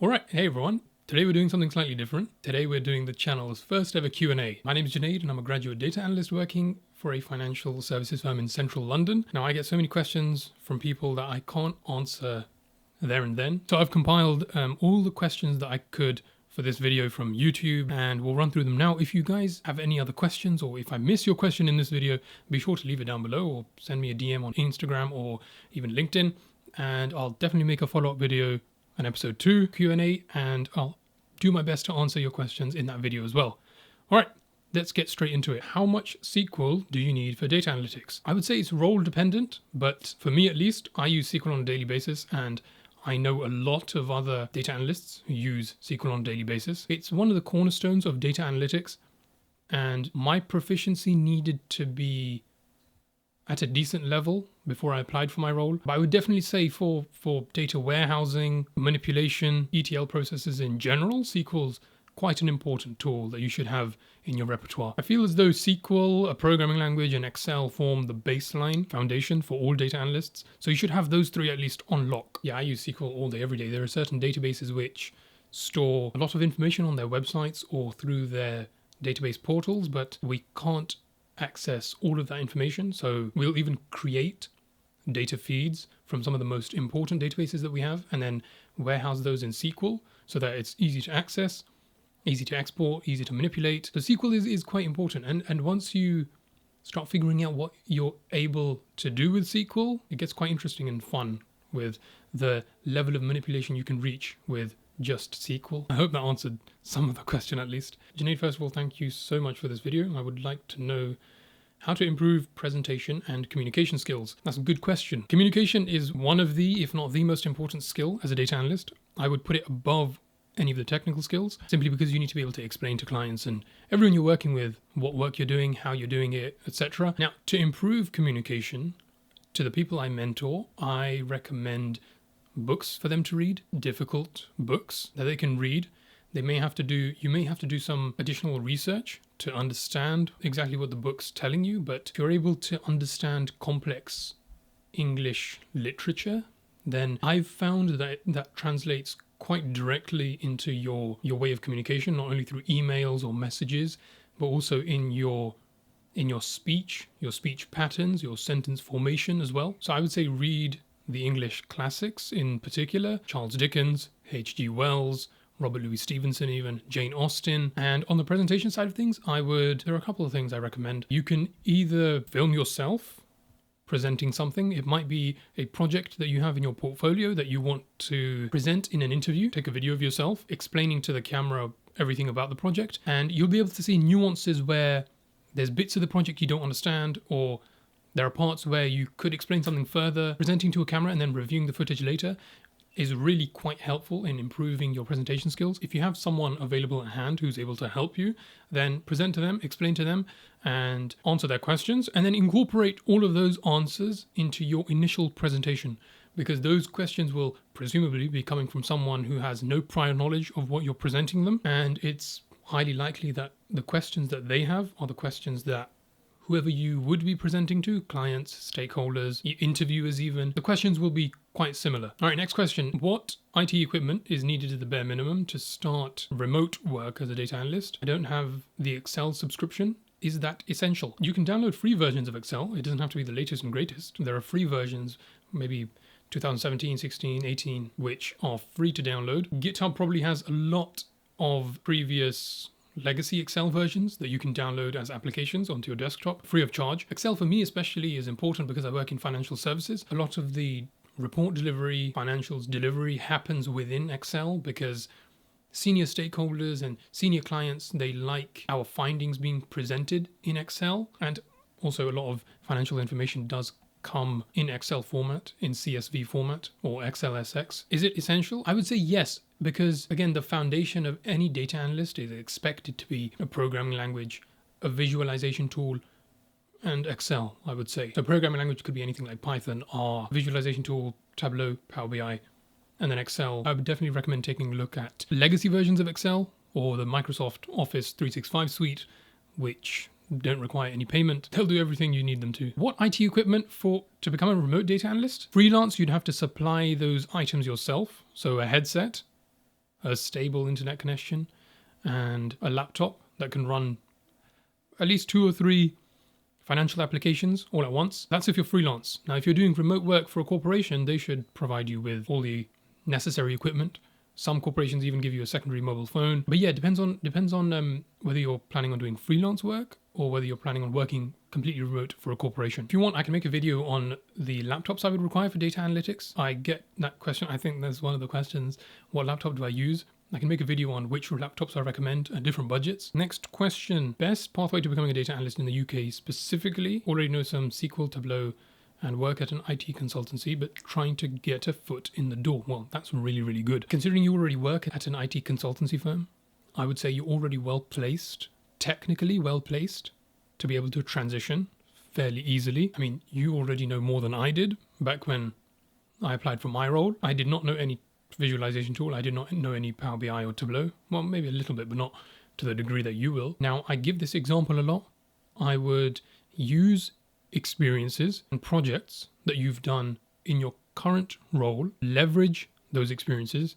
Alright, hey everyone. Today we're doing something slightly different. Today we're doing the channel's first ever Q&A. My name is Junaid and I'm a graduate data analyst working for a financial services firm in central London. Now I get so many questions from people that I can't answer there and then. So I've compiled all the questions that I could for this video from YouTube and we'll run through them now. If you guys have any other questions or if I miss your question in this video, be sure to leave it down below or send me a DM on Instagram or even LinkedIn and I'll definitely make a follow-up video, an episode 2 Q&A, and I'll do my best to answer your questions in that video as well. All right, let's get straight into it. How much SQL do you need for data analytics? I would say it's role dependent, but for me at least, I use SQL on a daily basis and I know a lot of other data analysts who use SQL on a daily basis. It's one of the cornerstones of data analytics and my proficiency needed to be at a decent level before I applied for my role. But I would definitely say for data warehousing, manipulation, ETL processes in general, SQL's quite an important tool that you should have in your repertoire. I feel as though SQL, a programming language, and Excel form the baseline foundation for all data analysts. So you should have those three at least on lock. Yeah, I use SQL all day, every day. There are certain databases which store a lot of information on their websites or through their database portals, but we can't access all of that information. So we'll even create data feeds from some of the most important databases that we have and then warehouse those in SQL so that it's easy to access, easy to export, easy to manipulate. So SQL is quite important. And once you start figuring out what you're able to do with SQL, it gets quite interesting and fun with the level of manipulation you can reach with just SQL. I hope that answered some of the question at least. Junaid, first of all, thank you so much for this video. I would like to know how to improve presentation and communication skills. That's a good question. Communication is one of the, if not the most important skill as a data analyst. I would put it above any of the technical skills, simply because you need to be able to explain to clients and everyone you're working with what work you're doing, how you're doing it, etc. Now, to improve communication to the people I mentor, I recommend books for them to read, difficult books that they can read. You may have to do some additional research to understand exactly what the book's telling you, but if you're able to understand complex English literature, then I've found that that translates quite directly into your way of communication, not only through emails or messages, but also in your speech patterns, your sentence formation as well. So I would say read the English classics, in particular Charles Dickens, H.G. Wells, Robert Louis Stevenson, even Jane Austen. And on the presentation side of things, there are a couple of things I recommend. You can either film yourself presenting something. It might be a project that you have in your portfolio that you want to present in an interview. Take a video of yourself explaining to the camera everything about the project, and you'll be able to see nuances where there's bits of the project you don't understand, or there are parts where you could explain something further. Presenting to a camera and then reviewing the footage later is really quite helpful in improving your presentation skills. If you have someone available at hand who's able to help you, then present to them, explain to them, and answer their questions, and then incorporate all of those answers into your initial presentation, because those questions will presumably be coming from someone who has no prior knowledge of what you're presenting them, and it's highly likely that the questions that they have are the questions that whoever you would be presenting to, clients, stakeholders, interviewers even, the questions will be quite similar. All right, next question. What IT equipment is needed at the bare minimum to start remote work as a data analyst? I don't have the Excel subscription. Is that essential? You can download free versions of Excel. It doesn't have to be the latest and greatest. There are free versions, maybe 2017, 16, 18, which are free to download. GitHub probably has a lot of previous legacy Excel versions that you can download as applications onto your desktop free of charge. Excel for me especially is important because I work in financial services. A lot of the report delivery, financials delivery happens within Excel because senior stakeholders and senior clients, they like our findings being presented in Excel. And also a lot of financial information does come in Excel format, in CSV format or XLSX. Is it essential? I would say yes, because again, the foundation of any data analyst is expected to be a programming language, a visualization tool, and Excel, I would say. So programming language could be anything like Python, R, visualization tool, Tableau, Power BI, and then Excel. I would definitely recommend taking a look at legacy versions of Excel or the Microsoft Office 365 suite, which don't require any payment. They'll do everything you need them to. What IT equipment to become a remote data analyst? Freelance, you'd have to supply those items yourself. So a headset, a stable internet connection, and a laptop that can run at least 2 or 3 financial applications all at once. That's if you're freelance. Now, if you're doing remote work for a corporation, they should provide you with all the necessary equipment. Some corporations even give you a secondary mobile phone. But yeah, it depends on whether you're planning on doing freelance work or whether you're planning on working completely remote for a corporation. If you want, I can make a video on the laptops I would require for data analytics. I get that question. I think that's one of the questions. What laptop do I use? I can make a video on which laptops I recommend at different budgets. Next question. Best pathway to becoming a data analyst in the UK specifically. Already know some SQL, Tableau, and work at an IT consultancy, but trying to get a foot in the door. Well, that's really, really good. Considering you already work at an IT consultancy firm, I would say you're already well placed, technically well placed, to be able to transition fairly easily. I mean, you already know more than I did back when I applied for my role. I did not know any visualization tool. I did not know any Power BI or Tableau. Well, maybe a little bit, but not to the degree that you will. Now, I give this example a lot. I would use experiences and projects that you've done in your current role, leverage those experiences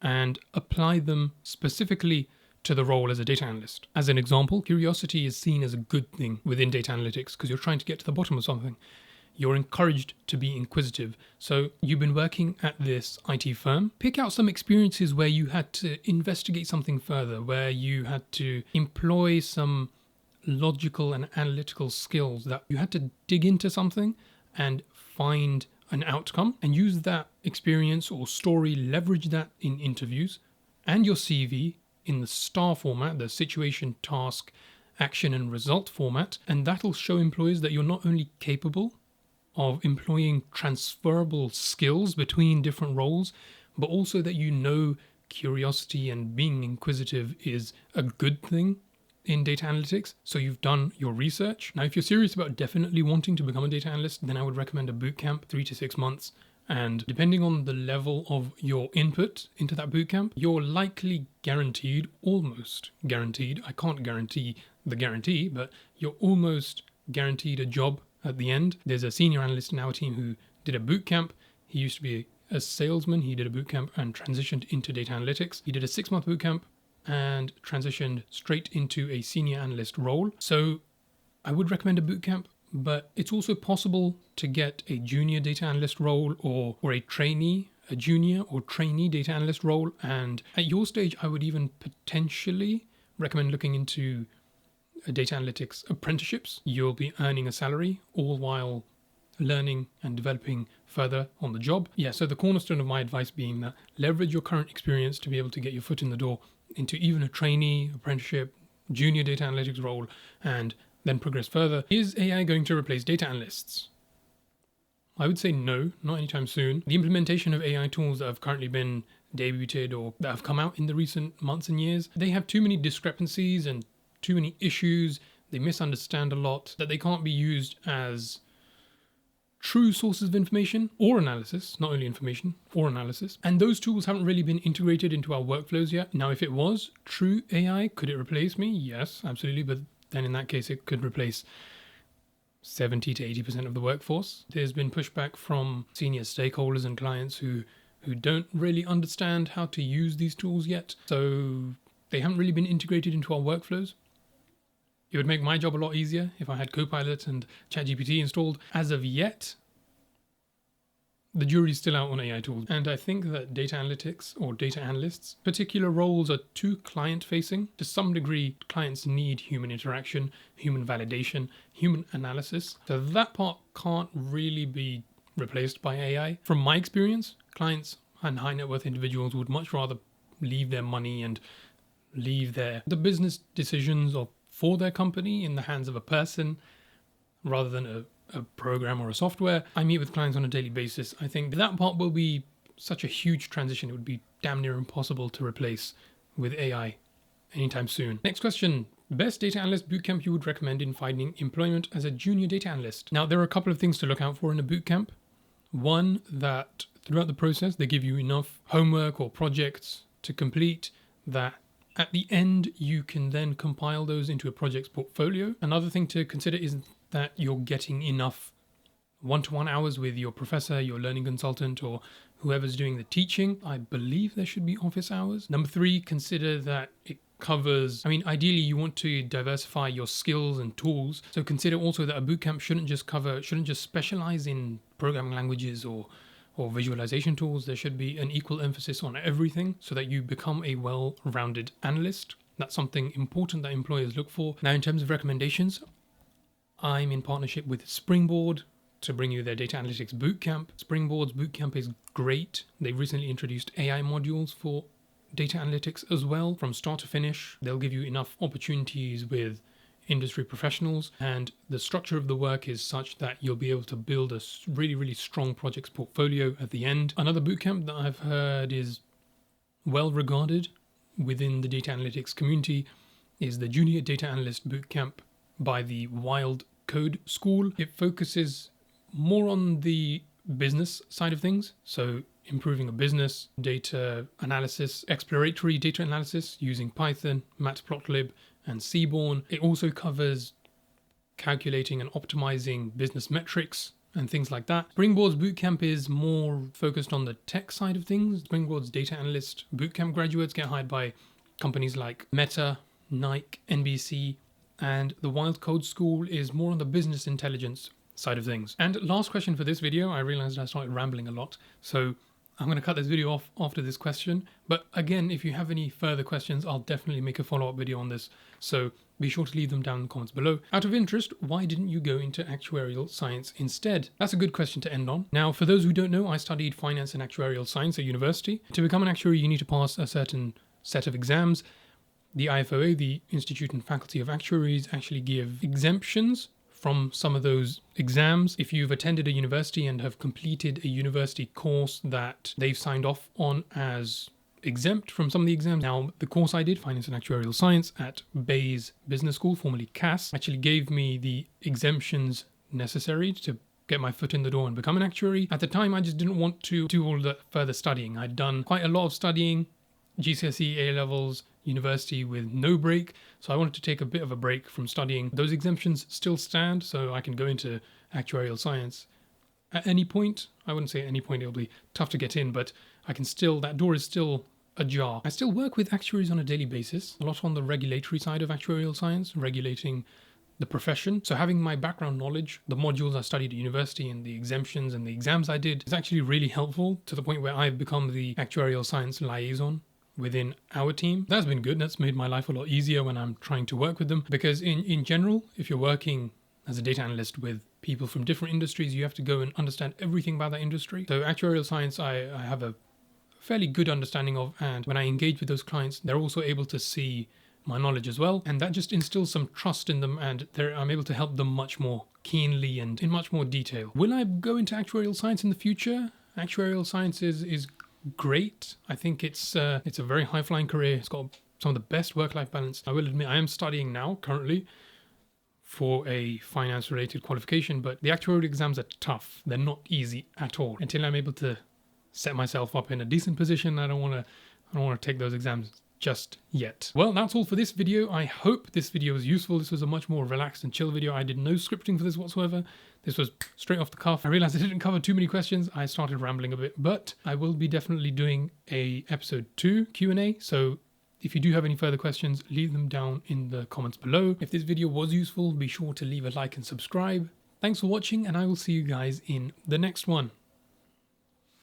and apply them specifically to the role as a data analyst. As an example, curiosity is seen as a good thing within data analytics because you're trying to get to the bottom of something. You're encouraged to be inquisitive. So you've been working at this IT firm. Pick out some experiences where you had to investigate something further, where you had to employ some logical and analytical skills, that you had to dig into something and find an outcome and use that experience or story, leverage that in interviews and your CV in the STAR format, the situation, task, action and result format. And that'll show employers that you're not only capable of employing transferable skills between different roles, but also that you know curiosity and being inquisitive is a good thing in data analytics. So you've done your research. Now, if you're serious about definitely wanting to become a data analyst, then I would recommend a bootcamp, 3 to 6 months. And depending on the level of your input into that bootcamp, you're likely guaranteed, almost guaranteed, I can't guarantee the guarantee, but you're almost guaranteed a job at the end. There's a senior analyst in our team who did a bootcamp. He used to be a salesman. He did a bootcamp and transitioned into data analytics. He did a 6-month bootcamp and transitioned straight into a senior analyst role. So I would recommend a bootcamp, but it's also possible to get a junior data analyst role or a trainee, a junior or trainee data analyst role. And at your stage, I would even potentially recommend looking into data analytics apprenticeships. You'll be earning a salary all while learning and developing further on the job. Yeah, so the cornerstone of my advice being that leverage your current experience to be able to get your foot in the door into even a trainee, apprenticeship, junior data analytics role, and then progress further. Is AI going to replace data analysts? I would say no, not anytime soon. The implementation of AI tools that have currently been debuted or that have come out in the recent months and years, they have too many discrepancies and too many issues. They misunderstand a lot, that they can't be used as true sources of information or analysis, not only information or analysis. And those tools haven't really been integrated into our workflows yet. Now, if it was true AI, could it replace me? Yes, absolutely. But then in that case, it could replace 70 to 80% of the workforce. There's been pushback from senior stakeholders and clients who don't really understand how to use these tools yet. So they haven't really been integrated into our workflows. It would make my job a lot easier if I had Copilot and ChatGPT installed. As of yet, the jury's still out on AI tools. And I think that data analytics or data analysts, particular roles are too client-facing. To some degree, clients need human interaction, human validation, human analysis. So that part can't really be replaced by AI. From my experience, clients and high net worth individuals would much rather leave their money and leave the business decisions for their company in the hands of a person rather than a program or a software. I meet with clients on a daily basis. I think that part will be such a huge transition. It would be damn near impossible to replace with AI anytime soon. Next question. Best data analyst bootcamp you would recommend in finding employment as a junior data analyst? Now, there are a couple of things to look out for in a bootcamp. One, that throughout the process, they give you enough homework or projects to complete that at the end, you can then compile those into a project's portfolio. Another thing to consider is that you're getting enough one-to-one hours with your professor, your learning consultant, or whoever's doing the teaching, I believe there should be office hours. Number 3, consider that it covers, ideally you want to diversify your skills and tools. So consider also that a bootcamp shouldn't just specialize in programming languages or visualization tools. There should be an equal emphasis on everything so that you become a well-rounded analyst. That's something important that employers look for. Now, in terms of recommendations, I'm in partnership with Springboard to bring you their data analytics bootcamp. Springboard's bootcamp is great. They've recently introduced AI modules for data analytics as well. From start to finish, they'll give you enough opportunities with industry professionals, and the structure of the work is such that you'll be able to build a really, really strong projects portfolio at the end. Another bootcamp that I've heard is well regarded within the data analytics community is the Junior Data Analyst Bootcamp by the Wild Code School. It focuses more on the business side of things, so improving a business, data analysis, exploratory data analysis using Python, Matplotlib, and Seaborn. It also covers calculating and optimizing business metrics and things like that. Springboard's bootcamp is more focused on the tech side of things. Springboard's data analyst bootcamp graduates get hired by companies like Meta, Nike, NBC, and the Wild Code School is more on the business intelligence side of things. And last question for this video, I realized I started rambling a lot, so I'm going to cut this video off after this question. But again, if you have any further questions, I'll definitely make a follow-up video on this. So be sure to leave them down in the comments below. Out of interest, why didn't you go into actuarial science instead? That's a good question to end on. Now, for those who don't know, I studied finance and actuarial science at university. To become an actuary, you need to pass a certain set of exams. The IFOA, the Institute and Faculty of Actuaries, actually give exemptions from some of those exams. If you've attended a university and have completed a university course that they've signed off on as exempt from some of the exams. Now, the course I did, Finance and Actuarial Science at Bayes Business School, formerly CAS, actually gave me the exemptions necessary to get my foot in the door and become an actuary. At the time, I just didn't want to do all the further studying. I'd done quite a lot of studying, GCSE, A-levels, university with no break, so I wanted to take a bit of a break from studying. Those exemptions still stand, so I can go into actuarial science at any point. I wouldn't say at any point, it'll be tough to get in, but I can still, that door is still ajar. I still work with actuaries on a daily basis, a lot on the regulatory side of actuarial science, regulating the profession. So having my background knowledge, the modules I studied at university and the exemptions and the exams I did is actually really helpful to the point where I've become the actuarial science liaison within our team. That's been good. That's made my life a lot easier when I'm trying to work with them, because in general, if you're working as a data analyst with people from different industries, you have to go and understand everything about that industry. So actuarial science, I have a fairly good understanding of, and when I engage with those clients, they're also able to see my knowledge as well, and that just instills some trust in them, and I'm able to help them much more keenly and in much more detail. Will I go into actuarial science in the future? Actuarial science is great. I think it's a very high-flying career. It's got some of the best work-life balance. I will admit I am studying now currently for a finance-related qualification, but the actuarial exams are tough. They're not easy at all. Until I'm able to set myself up in a decent position, I don't want to take those exams just yet. Well, that's all for this video. I hope this video was useful. This was a much more relaxed and chill video. I did no scripting for this whatsoever. This was straight off the cuff. I realized I didn't cover too many questions. I started rambling a bit, but I will be definitely doing a episode 2 Q&A. So if you do have any further questions, leave them down in the comments below. If this video was useful, be sure to leave a like and subscribe. Thanks for watching, and I will see you guys in the next one.